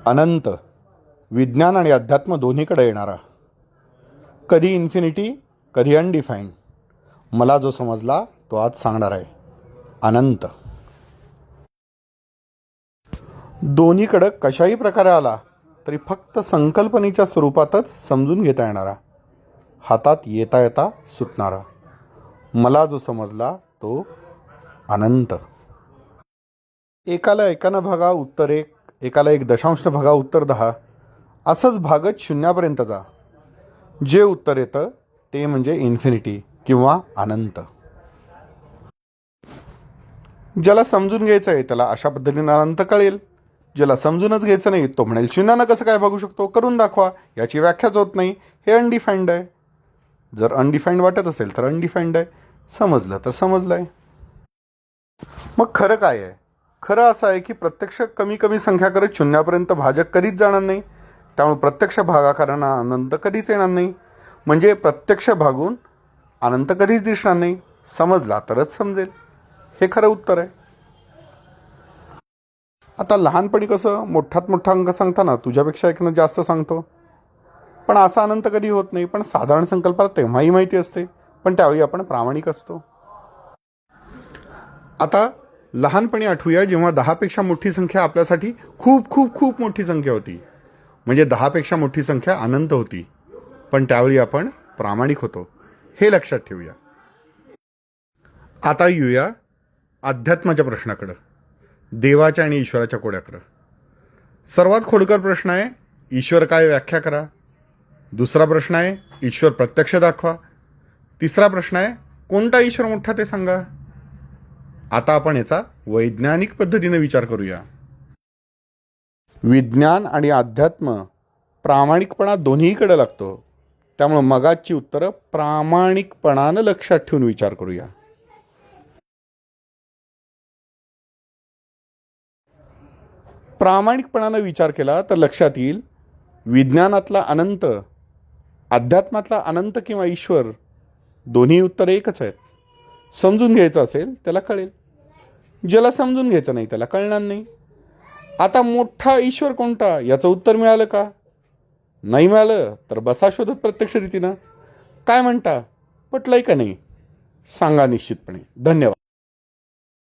अनंत, विज्ञान आणि अध्यात्म दोन्हीकडे येणारा, कधी इन्फिनिटी कधी अनडिफाईंड. मला जो समजला तो आज सांगणार आहे. अनंत दोन्हीकडं कशाही प्रकारे आला तरी फक्त संकल्पनेच्या स्वरूपातच समजून घेता येणारा, हातात येता येता सुटणारा. मला जो समजला तो अनंत. एकाला 1 भागा उत्तर 1, एकाला 1 भागा उत्तर 10, असंच भागत शून्यापर्यंत जा. जे उत्तर येतं ते म्हणजे इन्फिनिटी किंवा अनंत. ज्याला समजून घ्यायचं आहे त्याला अशा पद्धतीने अनंत कळेल. ज्याला समजूनच घ्यायचं नाही तो म्हणेल शून्यानं कसं काय भागू शकतो, करून दाखवा. याची व्याख्याच होत नाही, हे अनडिफाईंड आहे. जर अनडिफाईंड वाटत असेल तर अनडिफाईंड आहे, समजलं तर समजलं आहे. मग खरं काय आहे? खरं असं आहे की प्रत्यक्ष कमी कमी संख्या करत शून्यापर्यंत भाजक कधीच जाणार नाही. त्यामुळे प्रत्यक्ष भागाकारांना अनंत कधीच येणार नाही. म्हणजे प्रत्यक्ष भागून अनंत कधीच दिसणार नाही. समजला तरच समजेल, हे खरं उत्तर आहे. आता लहानपणी कसं मोठात मोठा अंक सांगताना तुझ्यापेक्षा एकनं जास्त सांगतो, पण असा अनंत कधी होत नाही. पण साधारण संकल्पना तेव्हाही माहिती असते, पण त्यावेळी आपण प्रामाणिक असतो. आता लहानपणी आठवूया जेव्हा 10पेक्षा मोठी संख्या आपल्यासाठी खूप खूप खूप मोठी संख्या होती. म्हणजे 10पेक्षा मोठी संख्या अनंत होती, पण त्यावेळी आपण प्रामाणिक होतो, हे लक्षात ठेवूया. आता येऊया अध्यात्माच्या प्रश्नाकडं, देवाच्या आणि ईश्वराच्या कोड्याकडं. सर्वात खोडकर प्रश्न आहे, ईश्वर काय व्याख्या करा. दुसरा प्रश्न आहे, ईश्वर प्रत्यक्ष दाखवा. तिसरा प्रश्न आहे, कोणता ईश्वर मोठा ते सांगा. आता आपण याचा वैज्ञानिक पद्धतीने विचार करूया. विज्ञान आणि अध्यात्म प्रामाणिकपणा दोन्हीकडे लागतो. त्यामुळे मगाची उत्तरं प्रामाणिकपणानं लक्षात ठेवून विचार करूया. प्रामाणिकपणानं विचार केला तर लक्षात येईल, विज्ञानातला अनंत, अध्यात्मातला अनंत किंवा ईश्वर दोन्ही उत्तर एकच आहेत. समजून घ्यायचं असेल त्याला कळेल, ज्याला समजून घ्यायचं नाही त्याला कळणार नाही. आता मोठा ईश्वर कोणता याचं उत्तर मिळालं का? नाही मिळालं तर बसा शोधत प्रत्यक्ष रीतीनं. काय म्हणता, पटलंय का नाही सांगा निश्चितपणे. धन्यवाद.